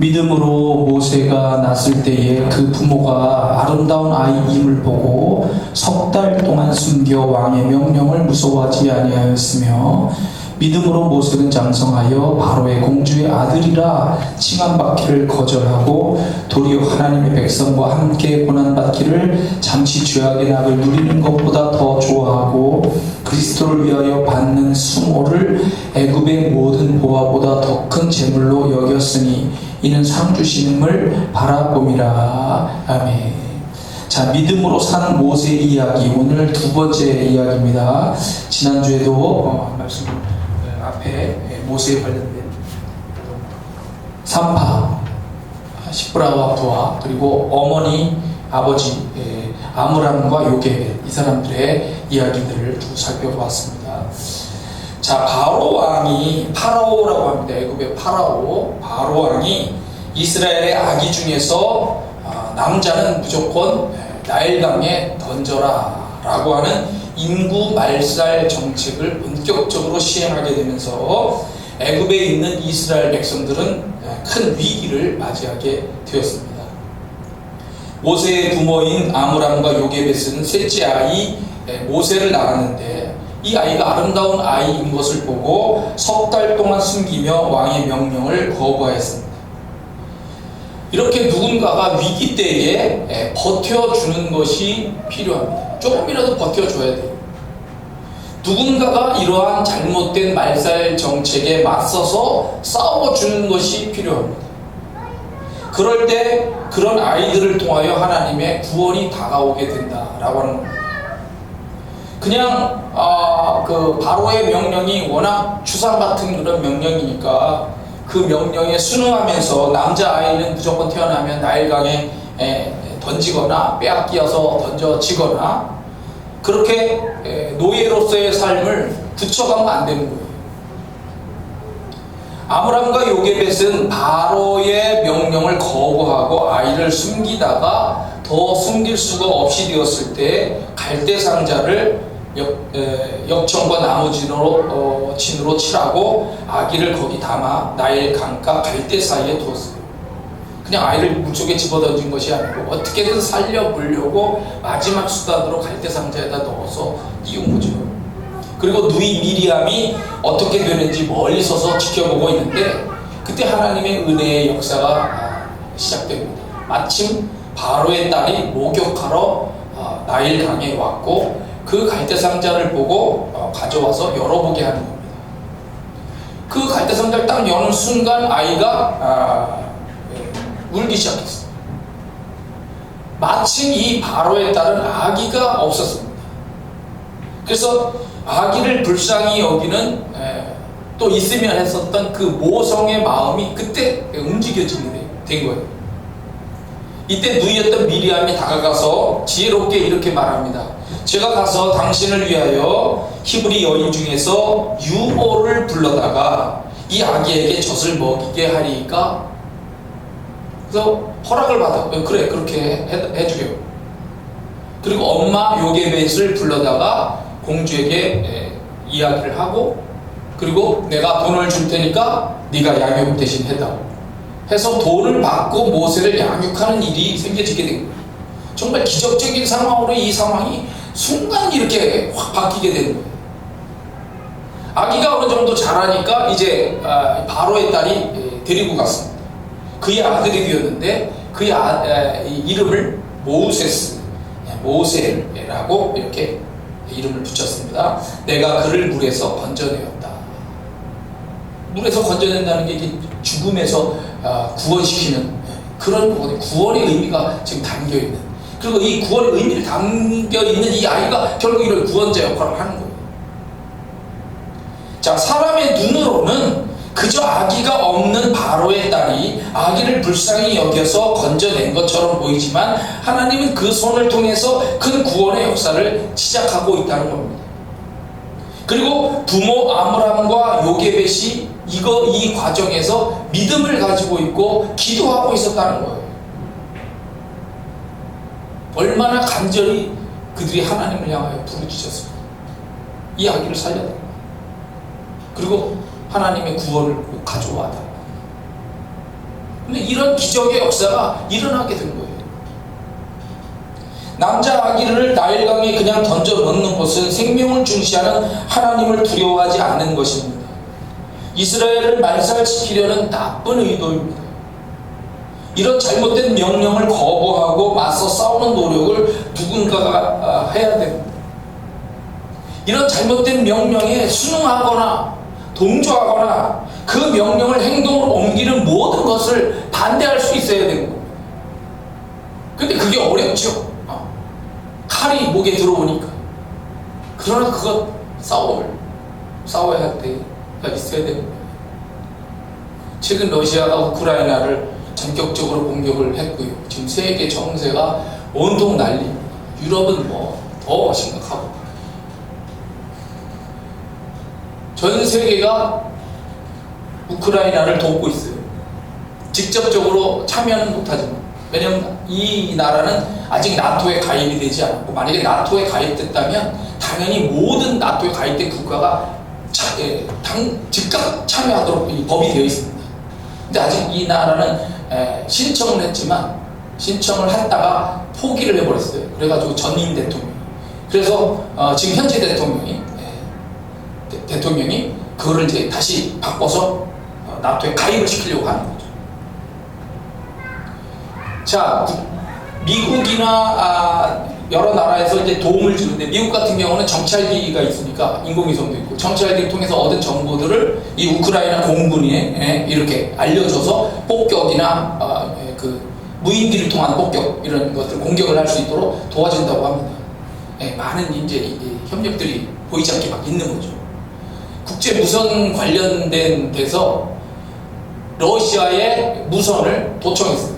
믿음으로 모세가 낳았을 때에 그 부모가 아름다운 아이임을 보고 석 달 동안 숨겨 왕의 명령을 무서워하지 아니하였으며, 믿음으로 모세는 장성하여 바로의 공주의 아들이라 칭함받기를 거절하고 도리어 하나님의 백성과 함께 고난받기를 잠시 죄악의 낙을 누리는 것보다 더 좋아하고 그리스도를 위하여 받는 수모를 애굽의 모든 보화보다 더 큰 재물로 여겼으니 이는 상 주심을 바라봄이라. 아멘. 자, 믿음으로 사는 모세 이야기, 오늘 두 번째 이야기입니다. 지난주에도 말씀 앞에 모세에 관련된 산파, 시브라와 부하, 그리고 어머니, 아버지 아므람과 요게벳, 이 사람들의 이야기들을 쭉 살펴보았습니다. 자, 바로 왕이, 파라오라고 합니다. 애굽의 파라오, 바로 왕이 이스라엘의 아기 중에서 남자는 무조건 나일강에 던져라 라고 하는 인구 말살 정책을 본격적으로 시행하게 되면서 애굽에 있는 이스라엘 백성들은 큰 위기를 맞이하게 되었습니다. 모세의 부모인 아므람과 요게벳은 셋째 아이 모세를 낳았는데, 이 아이가 아름다운 아이인 것을 보고 석 달 동안 숨기며 왕의 명령을 거부하였습니다. 이렇게 누군가가 위기 때에 버텨주는 것이 필요합니다. 조금이라도 버텨줘야 돼요. 누군가가 이러한 잘못된 말살 정책에 맞서서 싸워주는 것이 필요합니다. 그럴 때 그런 아이들을 통하여 하나님의 구원이 다가오게 된다라고 하는 겁니다. 그냥 그 바로의 명령이 워낙 주상 같은 그런 명령이니까 그 명령에 순응하면서 남자아이는 무조건 태어나면 나일강에 던지거나 빼앗기어서 던져지거나 그렇게 노예로서의 삶을 굳혀가면 안 되는 거예요. 아므람과 요게벳은 바로의 명령을 거부하고 아이를 숨기다가 더 숨길 수가 없이 되었을 때 갈대 상자를 역청과 나무 진으로 칠하고 아기를 거기 담아 나일 강가 갈대 사이에 두었어요. 그냥 아이를 물속에 집어던진 것이 아니고 어떻게든 살려보려고 마지막 수단으로 갈대 상자에다 넣어서 띄운 거죠. 그리고 누이 미리암이 어떻게 되는지 멀리 서서 지켜보고 있는데, 그때 하나님의 은혜의 역사가 시작됩니다. 마침 바로의 딸이 목욕하러 나일 강에 왔고 그 갈대 상자를 보고 가져와서 열어보게 하는 겁니다. 그 갈대 상자를 딱 여는 순간 아이가 울기 시작했어요. 마침 이 바로의 딸은 아기가 없었습니다. 그래서 아기를 불쌍히 여기는 또 있으면 했었던 그 모성의 마음이 그때 움직여지게 된 거예요. 이때 누이였던 미리암이 다가가서 지혜롭게 이렇게 말합니다. 제가 가서 당신을 위하여 히브리 여인 중에서 유모를 불러다가 이 아기에게 젖을 먹이게 하리까? 그래서 허락을 받아. 그래, 그렇게 해주게요. 그리고 엄마 요게벳을 불러다가 공주에게 이야기를 하고, 그리고 내가 돈을 줄 테니까 네가 양육 대신 해다오 해서 돈을 받고 모세를 양육하는 일이 생겨지게 된 거예요. 정말 기적적인 상황으로 이 상황이 순간 이렇게 확 바뀌게 되는 거예요. 아기가 어느 정도 자라니까 이제 바로의 딸이 데리고 갔습니다. 그의 아들이 되었는데 그의 이름을 모세라고 이렇게 이름을 붙였습니다. 내가 그를 물에서 건져내었다. 물에서 건져낸다는 게 죽음에서 구원시키는 그런 구원의 의미가 지금 담겨있는, 그리고 이 구원의 의미를 담겨있는 이 아이가 결국 이런 구원자 역할을 하는 거예요. 자, 사람의 눈으로는 그저 아기가 없는 바로의 딸이 아기를 불쌍히 여겨서 건져낸 것처럼 보이지만 하나님은 그 손을 통해서 큰 구원의 역사를 시작하고 있다는 겁니다. 그리고 부모 아므람과 요게벳이 이 과정에서 믿음을 가지고 있고 기도하고 있었다는 거예요. 얼마나 간절히 그들이 하나님을 향하여 부르짖었습니까? 이 아기를 살려달라. 그리고 하나님의 구원을 가져와달라. 근데 이런 기적의 역사가 일어나게 된 거예요. 남자 아기를 나일강에 그냥 던져 넣는 것은 생명을 중시하는 하나님을 두려워하지 않는 것입니다. 이스라엘을 말살시키려는 나쁜 의도입니다. 이런 잘못된 명령을 거부하고 맞서 싸우는 노력을 누군가가 해야 됩니다. 이런 잘못된 명령에 순응하거나 동조하거나 그 명령을 행동으로 옮기는 모든 것을 반대할 수 있어야 되는 겁니다. 근데 그게 어렵죠. 칼이 목에 들어오니까. 그러나 그것 싸워야 할 때가 있어야 되는 거예요. 최근 러시아가 우크라이나를 전격적으로 공격을 했고요. 지금 세계 정세가 온통 난립니다. 유럽은 더 심각하고. 전 세계가 우크라이나를 돕고 있어요. 직접적으로 참여는 못하지만. 왜냐하면 이 나라는 아직 나토에 가입이 되지 않았고, 만약에 나토에 가입됐다면 당연히 모든 나토에 가입된 국가가 즉각 참여하도록 이 법이 되어 있습니다. 근데 아직 이 나라는 신청을 했지만 신청을 했다가 포기를 해버렸어요. 그래가지고 전임 대통령. 그래서 지금 현재 대통령이 그거를 이제 다시 바꿔서 나토에 가입을 시키려고 하는 거죠. 자, 미국이나 여러 나라에서 이제 도움을 주는데, 미국 같은 경우는 정찰기가 있으니까 인공위성도 있고 정찰기를 통해서 얻은 정보들을 이 우크라이나 공군에 이렇게 알려줘서 폭격이나 그 무인기를 통한 폭격 이런 것들 공격을 할 수 있도록 도와준다고 합니다. 많은 이제 협력들이 보이지 않게 막 있는 거죠. 국제 무선 관련된 데서 러시아의 무선을 도청했어요.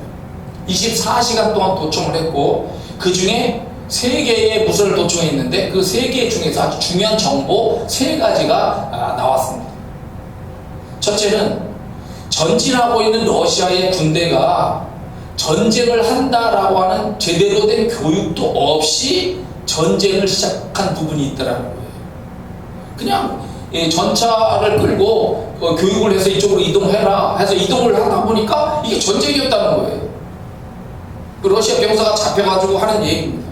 24시간 동안 도청을 했고, 그 중에 3개의 무선을 도청했는데 그 3개 중에서 아주 중요한 정보 3가지가 나왔습니다. 첫째는 전진하고 있는 러시아의 군대가 전쟁을 한다라고 하는 제대로 된 교육도 없이 전쟁을 시작한 부분이 있다라는 거예요. 그냥 전차를 끌고 교육을 해서 이쪽으로 이동해라 해서 이동을 하다 보니까 이게 전쟁이었다는 거예요. 러시아 병사가 잡혀가지고 하는 얘기입니다.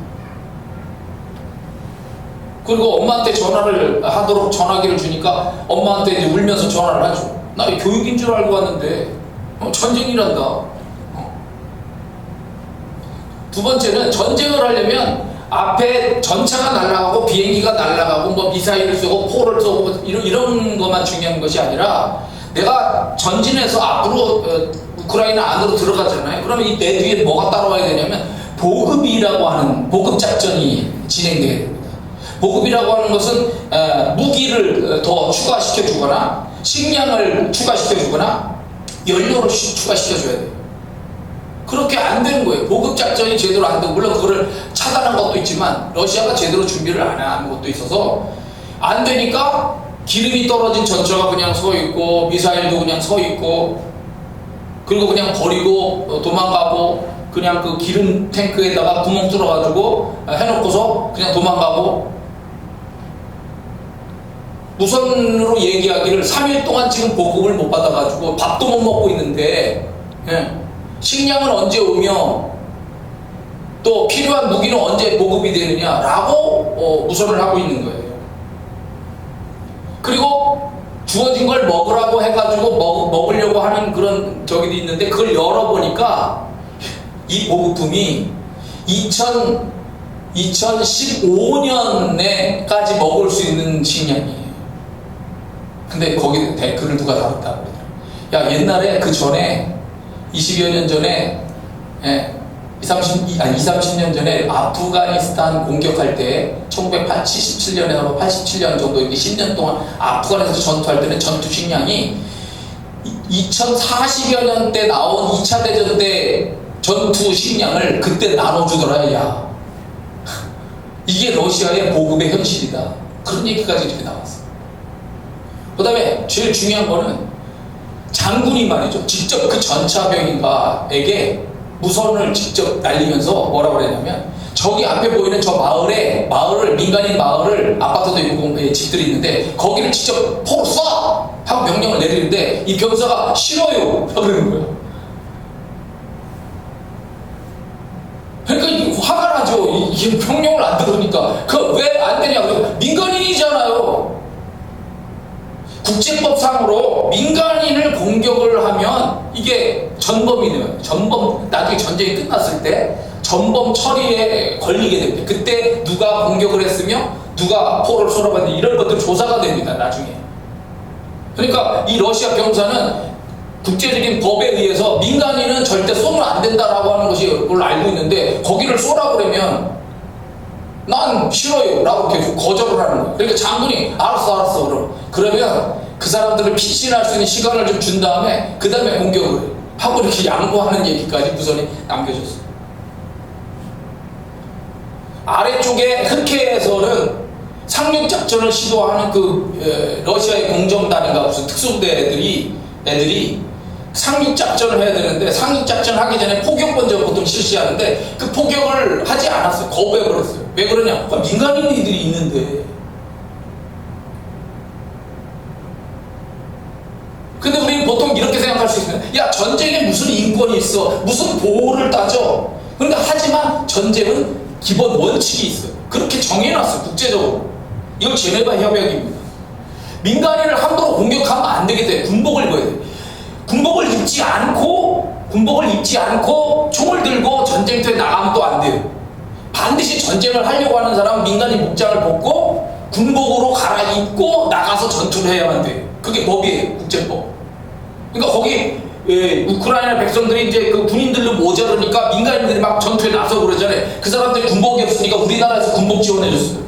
그리고 엄마한테 전화를 하도록 전화기를 주니까 엄마한테 이제 울면서 전화를 하죠. 나 교육인 줄 알고 왔는데 전쟁이란다. 두 번째는 전쟁을 하려면 앞에 전차가 날아가고 비행기가 날아가고 뭐 미사일을 쏘고 포를 쏘고 이런 것만 중요한 것이 아니라, 내가 전진해서 앞으로 우크라이나 안으로 들어가잖아요. 그러면 이 내 뒤에 뭐가 따라와야 되냐면 보급이라고 하는 보급 작전이 진행되게 됩니다. 보급이라고 하는 것은 무기를 더 추가시켜 주거나 식량을 추가시켜 주거나 연료를 추가시켜 줘야 돼요. 그렇게 안 되는 거예요. 보급 작전이 제대로 안 되고, 물론 그거를 차단한 것도 있지만 러시아가 제대로 준비를 안 한 것도 있어서 안 되니까 기름이 떨어진 전차가 그냥 서 있고 미사일도 그냥 서 있고, 그리고 그냥 버리고 도망가고, 그냥 그 기름 탱크에다가 구멍 뚫어가지고 해놓고서 그냥 도망가고, 무선으로 얘기하기를 3일 동안 지금 보급을 못 받아가지고 밥도 못 먹고 있는데, 식량은 언제 오며 또 필요한 무기는 언제 보급이 되느냐라고 무선을 하고 있는 거예요. 그리고 주어진 걸 먹으라고 해가지고 먹으려고 하는 그런 저기도 있는데, 그걸 열어보니까 이 보급품이 2015년에까지 먹을 수 있는 식량이에요. 근데 거기 댓글을 누가 달았다. 야, 옛날에 그 전에 20여 년 전에 30년 전에 아프가니스탄 공격할 때 1977년에서 87년 정도 이렇게 10년 동안 아프간에서 전투할 때는 전투 식량이 2040여 년 때 나온 2차 대전 때 전투 식량을 그때 나눠주더라. 야, 이게 러시아의 보급의 현실이다. 그런 얘기까지 이렇게 나왔어. 그 다음에 제일 중요한 거는 장군이 말이죠. 직접 그 전차병인가에게 무선을 직접 날리면서 뭐라고 그랬냐면, 저기 앞에 보이는 저 민간인 마을을, 아파트도 있고 집들이 있는데 거기를 직접 포로 쏴! 하고 명령을 내리는데 이 병사가 싫어요! 그러는 거예요. 이게 평령을 안 들으니까 그 왜 안 되냐고. 민간인이잖아요. 국제법상으로 민간인을 공격을 하면 이게 전범이네요. 전범, 나중에 전쟁이 끝났을 때 전범 처리에 걸리게 됩니다. 그때 누가 공격을 했으며 누가 포를 쏘아봤는지 이런 것들 조사가 됩니다. 나중에. 그러니까 이 러시아 병사는 국제적인 법에 의해서 민간인은 절대 쏘면 안 된다라고 하는 것이 그걸 알고 있는데 거기를 쏘라고 그러면 난 싫어요 라고 계속 거절을 하는 거예요. 그러니까 장군이 알았어 그러면 그 사람들을 피신할 수 있는 시간을 좀 준 다음에 그 다음에 공격을 하고 이렇게 양보하는 얘기까지 무선이 남겨졌어요. 아래쪽에 흑해에서는 상륙작전을 시도하는 그 러시아의 공정단인가 무슨 특수부대 애들이 상륙작전을 해야 되는데 상륙작전 하기 전에 포격 먼저 보통 실시하는데 그 포격을 하지 않았어요. 거부해버렸어요. 왜 그러냐? 민간인들이 있는데. 근데 우리는 보통 이렇게 생각할 수 있습니다. 야, 전쟁에 무슨 인권이 있어? 무슨 보호를 따져? 그런데 하지만 전쟁은 기본 원칙이 있어요. 그렇게 정해놨어요. 국제적으로. 이건 제네바 협약입니다. 민간인을 함부로 공격하면 안 되기 때문에 군복을 입어야 돼요. 군복을 입지 않고 총을 들고 전쟁터에 나가면 또 안 돼요. 반드시 전쟁을 하려고 하는 사람은 민간인 복장을 벗고 군복으로 갈아입고 나가서 전투를 해야만 돼요. 그게 법이에요. 국제법. 그러니까 거기 우크라이나 백성들이 이제 그 군인들도 모자르니까 민간인들이 막 전투에 나서고 그러잖아요. 그 사람들이 군복이 없으니까 우리나라에서 군복 지원해줬어요.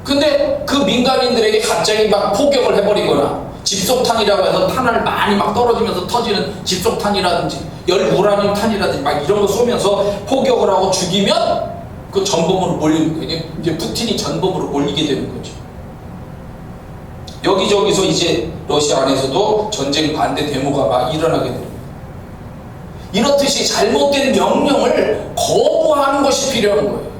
근데 그 민간인들에게 갑자기 막 포격을 해버리거나 집속탄이라고 해서 탄을 많이 막 떨어지면서 터지는 집속탄이라든지 열우라늄 탄이라든지 막 이런 거 쏘면서 포격을 하고 죽이면 그 전범으로 몰리는 거예요. 이제 푸틴이 전범으로 몰리게 되는 거죠. 여기저기서 이제 러시아 안에서도 전쟁 반대 데모가 막 일어나게 됩니다. 이렇듯이 잘못된 명령을 거부하는 것이 필요한 거예요.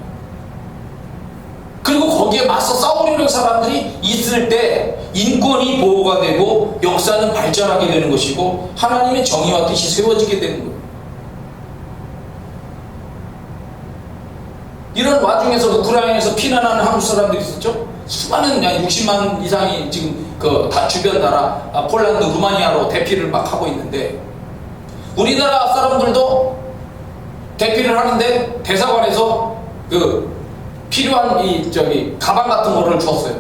그리고 거기에 맞서 싸우려는 사람들이 있을 때 인권이 보호가 되고 역사는 발전하게 되는 것이고 하나님의 정의와 뜻이 세워지게 되는 거예요. 이런 와중에서 우크라이나에서 피난하는 한국 사람들이 있었죠. 수많은 60만 이상이 지금 다 주변 나라 폴란드, 루마니아로 대피를 막 하고 있는데 우리나라 사람들도 대피를 하는데 대사관에서 필요한 가방 같은 거를 줬어요.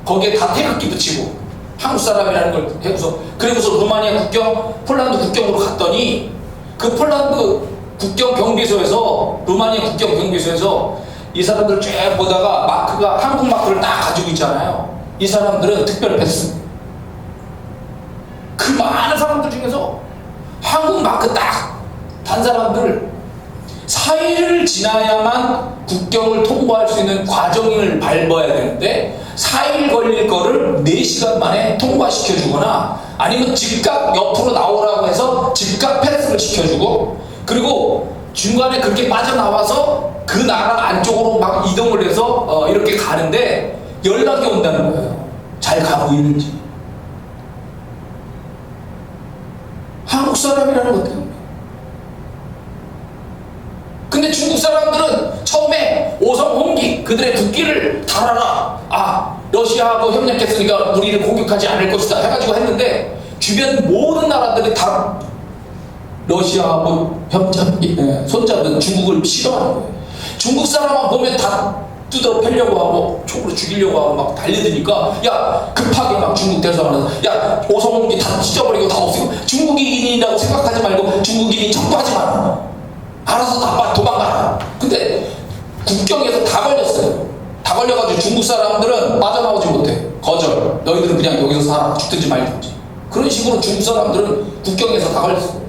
거기에 다 태극기 붙이고 한국 사람이라는 걸 해서 그리고서 루마니아 국경, 폴란드 국경으로 갔더니 그 폴란드 국경 경비소에서 루마니아 국경 경비소에서 이 사람들 쭉 보다가 마크가 한국 마크를 딱 가지고 있잖아요. 이 사람들은 특별 패스. 그 많은 사람들 중에서 한국 마크 딱 단 사람들 4일을 지나야만 국경을 통과할 수 있는 과정을 밟아야 되는데 4일 걸릴 거를 4시간 만에 통과시켜 주거나 아니면 즉각 옆으로 나오라고 해서 즉각 패스를 시켜주고 그리고 중간에 그렇게 빠져나와서 그 나라 안쪽으로 막 이동을 해서 이렇게 가는데 연락이 온다는 거예요. 잘 가고 있는지. 한국 사람이라는 것 때문에. 근데 중국 사람들은 처음에 오성 홍기 그들의 국기를 달아라. 러시아하고 협력했으니까 우리를 공격하지 않을 것이다 해가지고 했는데 주변 모든 나라들이 다 러시아하고 손잡은 중국을 싫어하는 거예요. 중국 사람만 보면 다 뜯어 패려고 하고 총으로 죽이려고 하고 막 달려드니까 야 급하게 막 중국 대사관에서 야 오성홍기 다 찢어버리고 다 없애고 중국인이라고 생각하지 말고 중국인이 척도하지 마라. 알아서 다 도망가라. 근데 국경에서 다 걸렸어요. 다 걸려가지고 중국 사람들은 빠져나오지 못해. 거절. 너희들은 그냥 여기서 살아. 죽든지 말든지. 그런 식으로 중국 사람들은 국경에서 다 걸렸어요.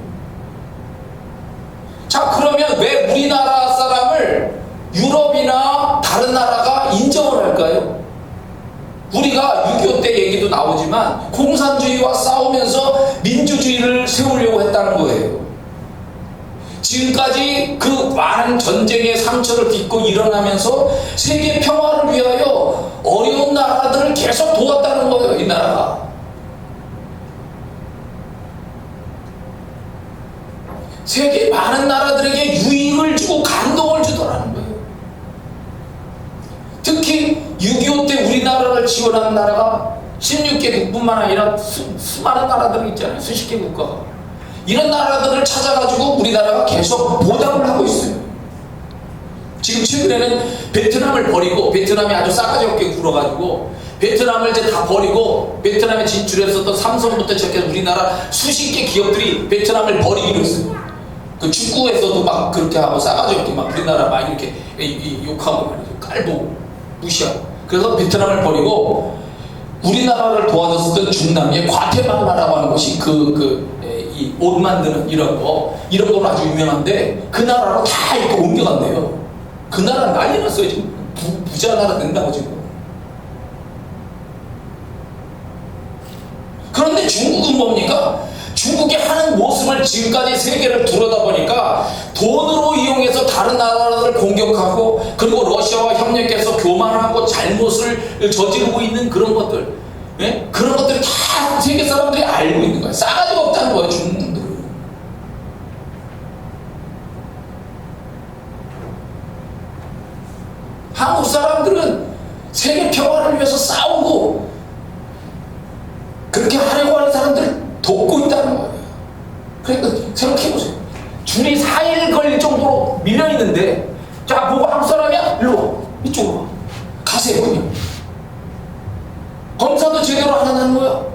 자, 그러면 왜 우리나라 사람을 유럽이나 다른 나라가 인정을 할까요? 우리가 6.25 때 얘기도 나오지만 공산주의와 싸우면서 민주주의를 세우려고 했다는 거예요. 지금까지 그 많은 전쟁의 상처를 딛고 일어나면서 세계 평화를 위하여 어려운 나라들을 계속 도왔다는 거예요. 이 나라가. 세계 많은 나라들에게 유익을 주고 감동을 주더라는 거예요. 특히 6.25 때 우리나라를 지원한 나라가 16개국뿐만 아니라 수많은 나라들이 있잖아요. 수십 개 국가가. 이런 나라들을 찾아가지고 우리나라가 계속 보답을 하고 있어요. 지금 최근에는 베트남을 버리고, 베트남이 아주 싸가지 없게 굴어가지고 베트남을 이제 다 버리고 베트남에 진출했었던 삼성부터 시작해서 우리나라 수십 개 기업들이 베트남을 버리기로 했어요. 그 축구에서도 막 그렇게 하고 싸가지 없게 막 우리나라 막 이렇게 욕하고 말이죠. 깔보고 무시하고. 그래서 베트남을 버리고 우리나라를 도와줬었던 중남미의 과테말라라고 하는 곳이 이 옷 만드는 이런 거로 아주 유명한데 그 나라로 다 이렇게 옮겨간대요. 그 나라 난리 났어요. 지금 부자 나라 된다고 지금. 그런데 중국은 뭡니까? 중국이 하는 모습을 지금까지 세계를 들여다보니까 돈으로 이용해서 다른 나라를 공격하고, 그리고 러시아와 협력해서 교만하고 잘못을 저지르고 있는 그런 것들, 예? 그런 것들이 다 세계 사람들이 알고 있는 거예요. 싸가지가 없다는 거예요, 중국들은. 한국 사람들은 세계 평화를 위해서 싸우고 그렇게 하려고 하는 사람들을 돕고 있다는 거예요. 그러니까 생각해보세요. 줄이 4일 걸릴 정도로 밀려있는데, 자, 보고 한국 사람이야? 일로 와. 이쪽으로 와. 가세요, 그냥. 검사도 제대로 안 하는 거야.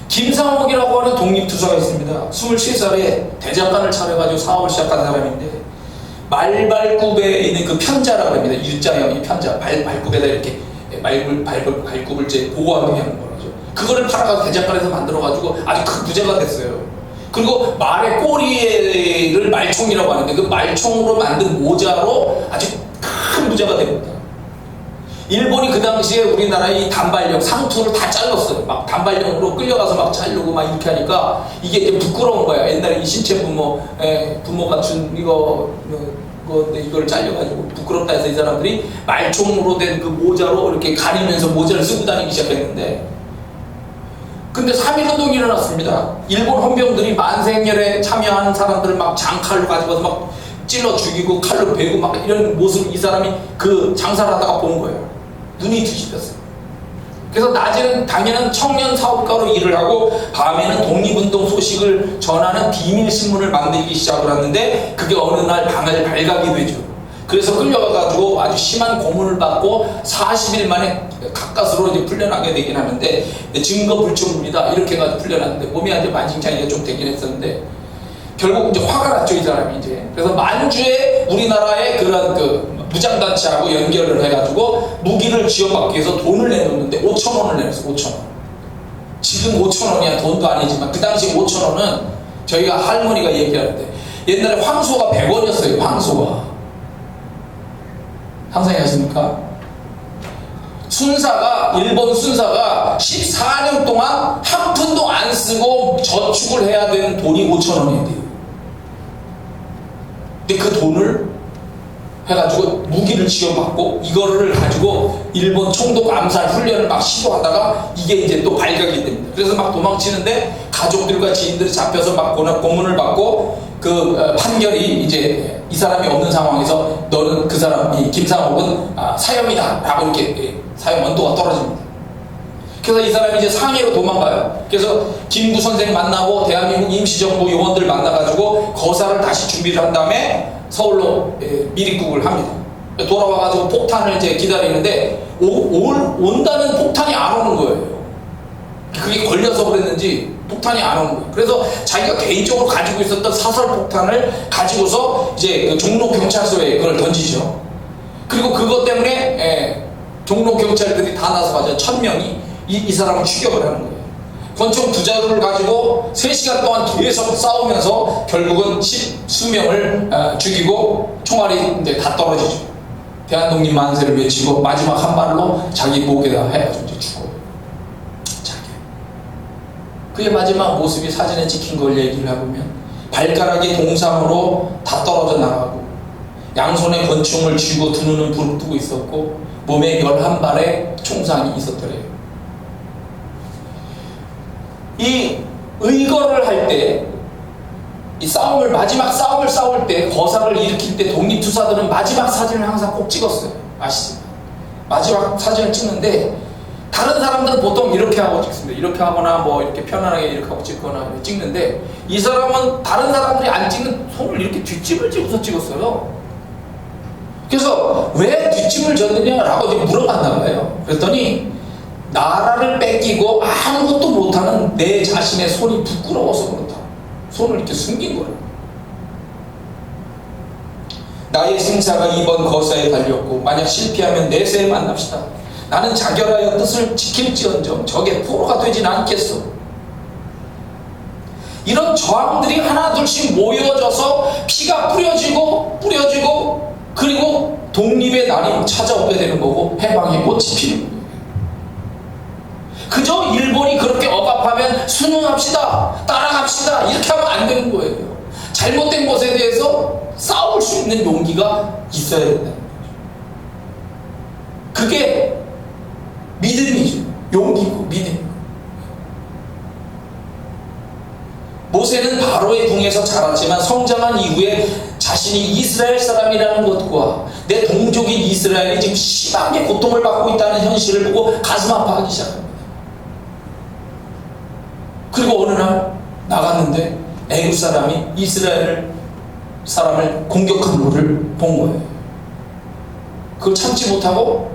김상옥이라고 하는 독립투사가 있습니다. 23살에 대작가를 차려가지고 사업을 시작한 사람인데, 말발굽에 있는 그 편자라고 합니다. U자형의 편자. 발굽에다 이렇게 발굽을 이제 보호하게 하는 거라죠. 그거를 팔아가지고 대작가를 해서 만들어가지고 아주 큰 부자가 됐어요. 그리고 말의 꼬리를 말총이라고 하는데 그 말총으로 만든 모자로 아주 큰 부자가 됩니다. 일본이 그 당시에 우리나라의 단발령, 상투를 다 잘랐어요. 막 단발령으로 끌려가서 막 자르고 막 이렇게 하니까 이게 이제 부끄러운 거야. 옛날에 이 신체 부모가 준 이걸 잘려가지고 부끄럽다 해서 이 사람들이 말총으로 된 그 모자로 이렇게 가리면서 모자를 쓰고 다니기 시작했는데, 근데 3.1운동이 일어났습니다. 일본 헌병들이 만생열에 참여하는 사람들을 막 장칼로 가지고서 막 찔러 죽이고 칼로 베고 막 이런 모습을 이 사람이 그 장사를 하다가 본 거예요. 눈이 뒤집혔어요. 그래서 낮에는 당연한 청년 사업가로 일을 하고 밤에는 독립운동 소식을 전하는 비밀신문을 만들기 시작을 하는데, 그게 어느 날 방을 발각이 되죠. 그래서 끌려가가지고 아주 심한 고문을 받고 40일 만에 가까스로 이제 풀려나게 되긴 하는데, 증거 불충분이다 이렇게 해가지고 풀려났는데 몸이 아주 만신창이가 좀 되긴 했었는데, 결국 이제 화가 났죠, 이 사람이 이제. 그래서 만주에 우리나라의 그런 무장단체하고 연결을 해가지고 무기를 지원받기 위해서 돈을 내놓는데 5,000원을 내놨어요. 5,000원. 지금 5,000원이야 돈도 아니지만 그 당시 5,000원은 저희가 할머니가 얘기하는데, 옛날에 황소가 100원이었어요. 황소가. 상상하십니까? 일본 순사가 14년 동안 한 푼도 안 쓰고 저축을 해야 되는 돈이 5,000원이에요. 근데 그 돈을 해가지고 무기를 지원받고 이거를 가지고 일본 총독 암살 훈련을 막 시도하다가 이게 이제 또 발각이 됩니다. 그래서 막 도망치는데 가족들과 지인들이 잡혀서 막 고문을 받고 그 판결이 이제 이 사람이 없는 상황에서 너는 그 사람, 이 김상옥은 사형이다 라고 이렇게 사형 원도가 떨어집니다. 그래서 이 사람이 이제 상해로 도망가요. 그래서 김구 선생 만나고 대한민국 임시정부 요원들 만나가지고 거사를 다시 준비를 한 다음에 서울로 미립국을 합니다. 돌아와가지고 폭탄을 이제 기다리는데 온다는 폭탄이 안 오는 거예요. 그게 걸려서 그랬는지 폭탄이 안 오는 거예요. 그래서 자기가 개인적으로 가지고 있었던 사설 폭탄을 가지고서 이제 그 종로 경찰서에 그걸 던지죠. 그리고 그것 때문에 종로 경찰들이 다 나서 가지고 1,000명이 이 사람을 추격을 하는 거예요. 권총 2자루를 가지고 3시간 동안 계속 싸우면서 결국은 10수명을 죽이고 총알이 이제 다 떨어지죠. 대한독립 만세를 외치고 마지막 한 발로 자기 목에다 해가지고 이제 죽어요. 그의 마지막 모습이 사진에 찍힌 걸 얘기를 해보면, 발가락이 동상으로 다 떨어져 나가고 양손에 권총을 쥐고 두 눈은 부릅뜨고 있었고 몸에 11발의 총상이 있었더래요. 이 의거를 할 때, 이 마지막 싸움을 싸울 때, 거사를 일으킬 때 독립투사들은 마지막 사진을 항상 꼭 찍었어요. 아시죠? 마지막 사진을 찍는데, 다른 사람들은 보통 이렇게 하고 찍습니다. 이렇게 하거나 뭐 이렇게 편안하게 이렇게 하고 찍거나 찍는데, 이 사람은 다른 사람들이 안 찍는 손을 이렇게 뒷짐을 찍어서 찍었어요. 그래서 왜 뒷짐을 졌느냐라고 물어봤나 봐요. 그랬더니 나라를 뺏기고 아무것도 못하는 내 자신의 손이 부끄러워서 그렇다. 손을 이렇게 숨긴 거예요. 나의 생사가 이번 거사에 달렸고 만약 실패하면 내세에 만납시다. 나는 자결하여 뜻을 지킬지언정 적의 포로가 되진 않겠소. 이런 저항들이 하나 둘씩 모여져서 피가 뿌려지고 그리고 독립의 날이 찾아오게 되는 거고 해방의 꽃이 피는 거예요. 그저 일본이 그렇게 억압하면 순응합시다, 따라갑시다 이렇게 하면 안 되는 거예요. 잘못된 것에 대해서 싸울 수 있는 용기가 있어야 된다는 거죠. 그게 믿음이죠. 용기고 믿음. 모세는 바로의 궁에서 자랐지만 성장한 이후에 자신이 이스라엘 사람이라는 것과 내 동족인 이스라엘이 지금 심하게 고통을 받고 있다는 현실을 보고 가슴 아파하기 시작합니다. 그리고 어느 날 나갔는데 애굽 사람이 이스라엘 사람을 공격한 것을 본 거예요. 그걸 참지 못하고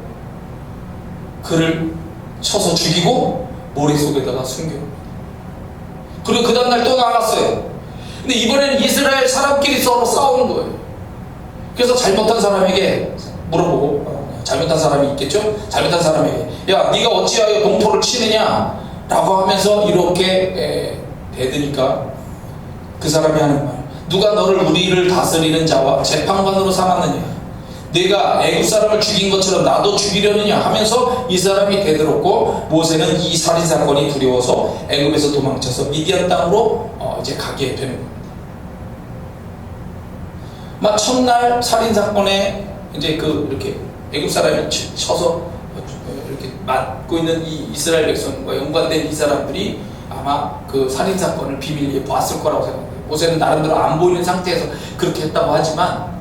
그를 쳐서 죽이고 모래 속에다가 숨겨요. 그리고 그 다음날 또 나갔어요. 근데 이번에는 이스라엘 사람끼리 서로 싸우는 거예요. 그래서 잘못한 사람에게 물어보고, 잘못한 사람이 있겠죠? 잘못한 사람에게 야 네가 어찌하여 동포를 치느냐 라고 하면서 이렇게 대드니까 그 사람이 하는 말, 누가 너를 우리를 다스리는 자와 재판관으로 삼았느냐, 내가 애굽 사람을 죽인 것처럼 나도 죽이려느냐 하면서 이 사람이 대들었고, 모세는 이 살인사건이 두려워서 애굽에서 도망쳐서 미디안 땅으로 이제 가게 되는 겁니다. 막 첫날 살인사건에 이제 이렇게 애굽 사람이 쳐서 이렇게 맞고 있는 이 이스라엘 백성과 연관된 이 사람들이 아마 그 살인사건을 비밀리에 봤을 거라고 생각해요. 모세는 나름대로 안 보이는 상태에서 그렇게 했다고 하지만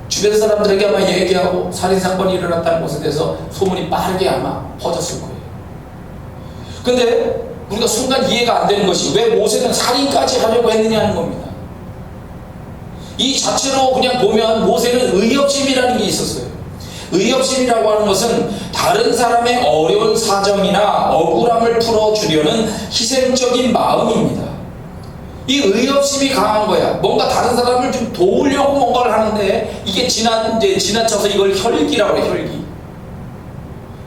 주변 사람들에게 아마 얘기하고 살인사건이 일어났다는 것에 대해서 소문이 빠르게 아마 퍼졌을 거예요. 근데 우리가 순간 이해가 안 되는 것이 왜 모세는 살인까지 하려고 했느냐는 겁니다. 이 자체로 그냥 보면 모세는 의협심이라는 게 있었어요. 의협심이라고 하는 것은 다른 사람의 어려운 사정이나 억울함을 풀어주려는 희생적인 마음입니다. 이 의협심이 강한 거야. 뭔가 다른 사람을 좀 도우려고 뭔가를 하는데 이게 지나쳐서 이걸 혈기라고 해요.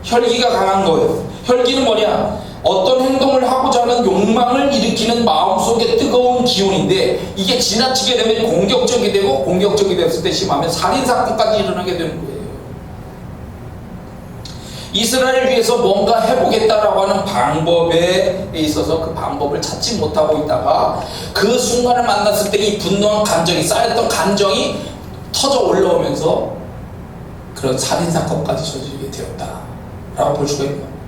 혈기가 강한 거예요. 혈기는 뭐냐? 어떤 행동을 하고자 하는 욕망을 일으키는 마음속에 뜨거운 기운인데 이게 지나치게 되면 공격적이 되고, 공격적이 됐을 때 심하면 살인사건까지 일어나게 되는 거예요. 이스라엘을 위해서 뭔가 해보겠다라고 하는 방법에 있어서 그 방법을 찾지 못하고 있다가 그 순간을 만났을 때 이 분노한 감정이, 쌓였던 감정이 터져 올라오면서 그런 살인사건까지 저지르게 되었다라고 볼 수가 있는 겁니다.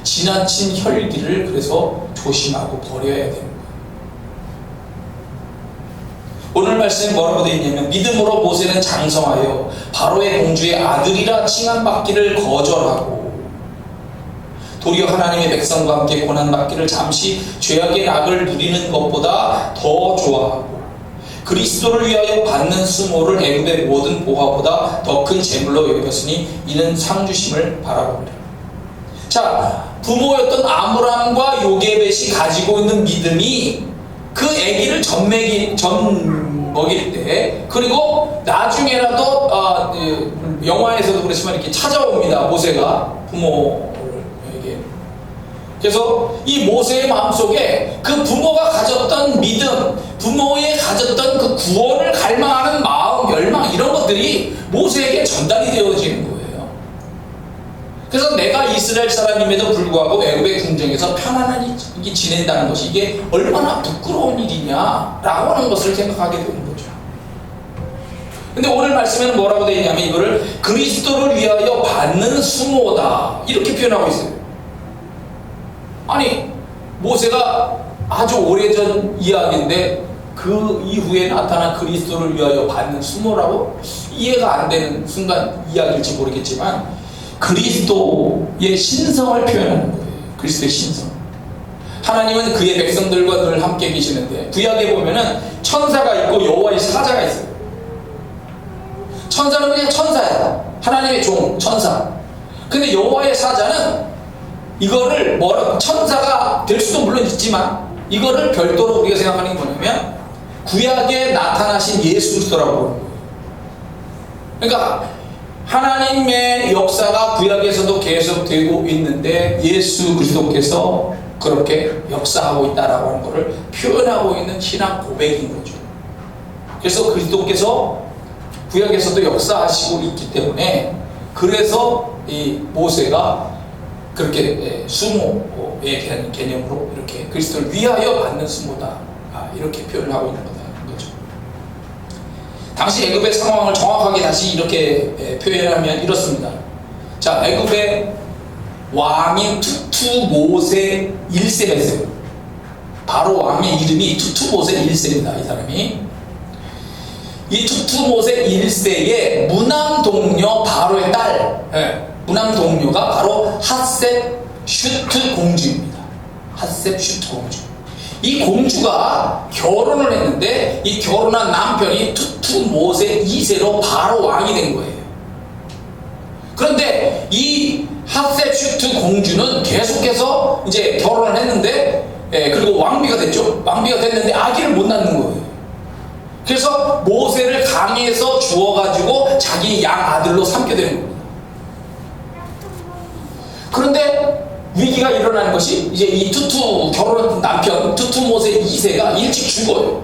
지나친 혈기를 그래서 조심하고 버려야 되는 거예요. 오늘 말씀에 뭐라고 되어 있냐면, 믿음으로 모세는 장성하여 바로의 공주의 아들이라 칭함받기를 거절하고 도리어 하나님의 백성과 함께 고난받기를 잠시 죄악의 낙을 누리는 것보다 더 좋아하고 그리스도를 위하여 받는 수모를 애굽의 모든 보화보다 더 큰 재물로 여겼으니 이는 상주심을 바라봅니다. 자, 부모였던 아므람과 요게벳이 가지고 있는 믿음이 그 아기를 먹일 때, 그리고 나중에라도 영화에서도 그렇지만 이렇게 찾아옵니다. 모세가 부모에게. 그래서 이 모세의 마음속에 그 부모가 가졌던 믿음, 부모에 가졌던 그 구원을 갈망하는 마음, 열망, 이런 것들이 모세에게 전달이 되어지는 거예요. 그래서 내가 이스라엘 사람임에도 불구하고 애굽의 궁정에서 편안하게 지낸다는 것이 이게 얼마나 부끄러운 일이냐라고 하는 것을 생각하게 되는 거죠. 근데 오늘 말씀에는 뭐라고 되어 있냐면 이거를 그리스도를 위하여 받는 수모다 이렇게 표현하고 있어요. 아니 모세가 아주 오래전 이야기인데 그 이후에 나타난 그리스도를 위하여 받는 수모라고 이해가 안 되는 순간 이야기일지 모르겠지만 그리스도의 신성을 표현하는 거예요. 그리스도의 신성. 하나님은 그의 백성들과 늘 함께 계시는데 구약에 보면은 천사가 있고 여호와의 사자가 있어요. 천사는 그냥 천사야. 하나님의 종, 천사. 근데 여호와의 사자는 이거를 천사가 될 수도 물론 있지만 이거를 별도로 우리가 생각하는 게 뭐냐면 구약에 나타나신 예수 그리스도라고 보는 거예요. 그러니까 하나님의 역사가 구약에서도 계속되고 있는데 예수 그리스도께서 그렇게 역사하고 있다라고 하는 것을 표현하고 있는 신앙 고백인 거죠. 그래서 그리스도께서 구약에서도 역사하시고 있기 때문에 그래서 이 모세가 그렇게 수모에 대한 개념으로 이렇게 그리스도를 위하여 받는 수모다, 이렇게 표현을 하고 있는 거죠. 당시 애굽의 상황을 정확하게 다시 이렇게 표현하면 이렇습니다. 자, 애굽의 왕인 투투모세 1세가 있어요. 바로 왕의 이름이 투투모세 1세입니다. 이 사람이. 이 투투모세 1세의 무남동녀 바로의 딸, 무남동녀가 바로 핫셉슈트 공주입니다. 핫셉슈트 공주. 이 공주가 결혼을 했는데 이 결혼한 남편이 투투모세 2세로 바로 왕이 된 거예요. 그런데 이 핫셉슈트 공주는 계속해서 이제 결혼을 했는데, 그리고 왕비가 됐죠. 왕비가 됐는데 아기를 못 낳는 거예요. 그래서 모세를 강에서 주워가지고 자기 양 아들로 삼게 되는 겁니다. 그런데 위기가 일어나는 것이 이제 이 결혼한 남편 투투모세 2세가 일찍 죽어요.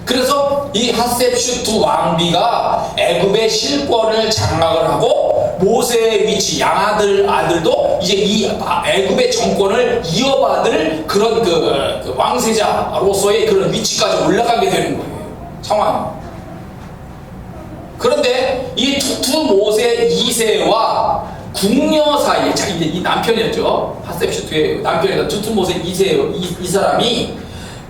그래서 이 핫셉슈트 왕비가 애굽의 실권을 장악을 하고 모세의 위치 아들도 이제 이 애굽의 정권을 이어받을 그런 그 왕세자로서의 그런 위치까지 올라가게 되는 거예요. 상황이. 그런데 이 투투모세 2세와 궁녀 사이에, 이제 이 남편이었죠. 핫셉슈트의 남편이다. 투투모세 2세 이 사람이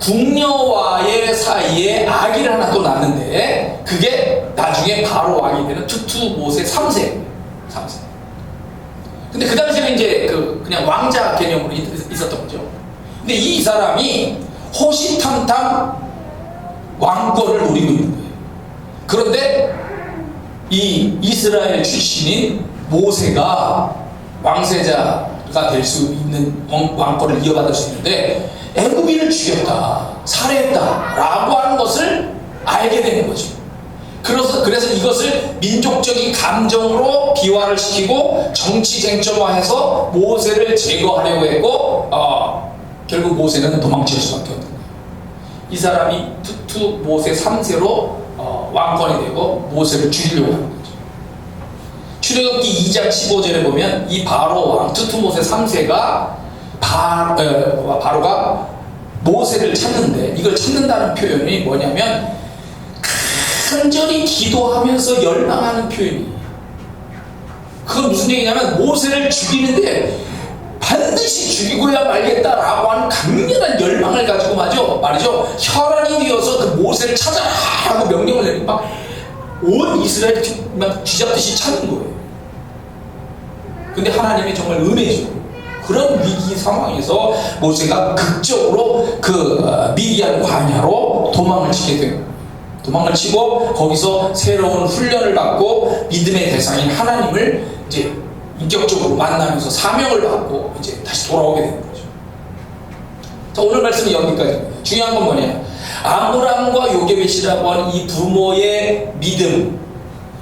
궁녀와의 사이에 아기를 하나 또 낳는데 그게 나중에 바로 왕이 되는 투투모세 3세. 근데 그 당시에는 이제 그냥 왕자 개념으로 있었던 거죠. 근데 이 사람이 호시탐탐 왕권을 노리고 있는 거예요. 그런데 이 이스라엘 출신인 모세가 왕세자가 될 수 있는 왕권을 이어받을 수 있는데 애굽인을 죽였다, 살해했다 라고 하는 것을 알게 되는 거죠. 그래서 이것을 민족적인 감정으로 비화를 시키고 정치 쟁점화해서 모세를 제거하려고 했고, 결국 모세는 도망칠 수밖에 없는 거예요. 이 사람이 투투모세 3세로 왕권이 되고 모세를 죽이려고 하는 거죠. 출애굽기 2장 15절에 보면 이 바로 왕 투투모세 3세가 바로가 모세를 찾는데, 이걸 찾는다는 표현이 뭐냐면 간절히 기도하면서 열망하는 표현이에요. 그건 무슨 얘기냐면 모세를 죽이는데 반드시 죽이고야 말겠다라고 하는 강렬한 열망을 가지고 말이죠. 혈안이 되어서 그 모세를 찾아라 하고 명령을 내리고 막 온 이스라엘이 막 쥐잡듯이 찾는 거예요. 근데 하나님이 정말 은혜죠. 그런 위기 상황에서 모세가 극적으로 미디안 광야로 도망을 치게 돼요. 도망을 치고 거기서 새로운 훈련을 받고 믿음의 대상인 하나님을 이제 인격적으로 만나면서 사명을 받고 이제 다시 돌아오게 되는 거죠. 자, 오늘 말씀은 여기까지입니다. 중요한 건 뭐냐? 아므람과 요게벳이라고 하는 이 부모의 믿음,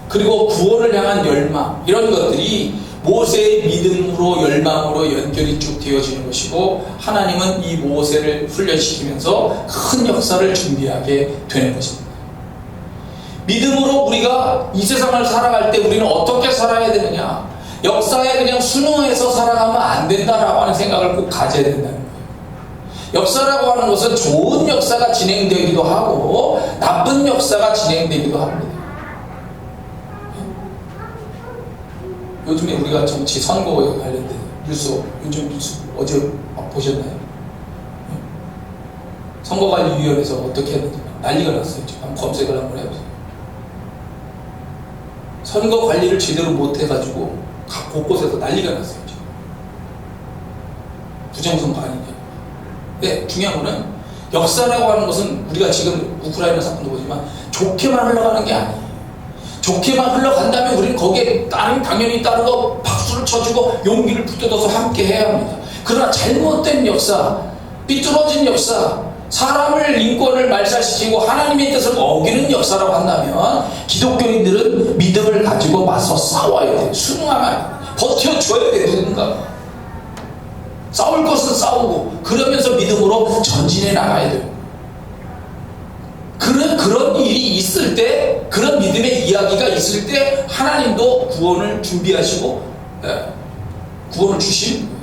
그리고 구원을 향한 열망, 이런 것들이 모세의 믿음으로 열망으로 연결이 쭉 되어지는 것이고, 하나님은 이 모세를 훈련시키면서 큰 역사를 준비하게 되는 것입니다. 믿음으로 우리가 이 세상을 살아갈 때 우리는 어떻게 살아야 되느냐? 역사에 그냥 순응해서 살아가면 안 된다라고 하는 생각을 꼭 가져야 된다는 거예요. 역사라고 하는 것은 좋은 역사가 진행되기도 하고 나쁜 역사가 진행되기도 합니다. 요즘에 우리가 정치 선거에 관련된 요즘 뉴스 어제 보셨나요? 선거관리위원회에서 어떻게 했는지 난리가 났어요. 지금 한번 검색을 한번 해보세요. 선거 관리를 제대로 못해가지고 각 곳곳에서 난리가 났어요. 지금. 부정선거 아니냐. 근데 중요한 거는 역사라고 하는 것은 우리가 지금 우크라이나 사건도 보지만 좋게만 흘러가는 게 아니에요. 좋게만 흘러간다면 우리는 거기에 당연히 따르고 박수를 쳐주고 용기를 붙들어서 함께 해야 합니다. 그러나 잘못된 역사, 삐뚤어진 역사, 사람을 인권을 말살시키고 하나님의 뜻을 어기는 역사라고 한다면 기독교인들은 믿음을 가지고 맞서 싸워야 돼요. 순응하면 버텨줘야 돼요. 누군가 싸울 것은 싸우고 그러면서 믿음으로 전진해 나가야 돼요. 그런 일이 있을 때, 그런 믿음의 이야기가 있을 때 하나님도 구원을 준비하시고 구원을 주시는 거예요.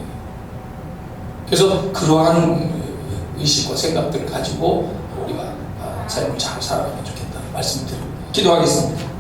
그래서 그러한 의식과 생각들을 가지고 우리가 삶을 잘 살아가면 좋겠다 말씀드립니다. 기도하겠습니다.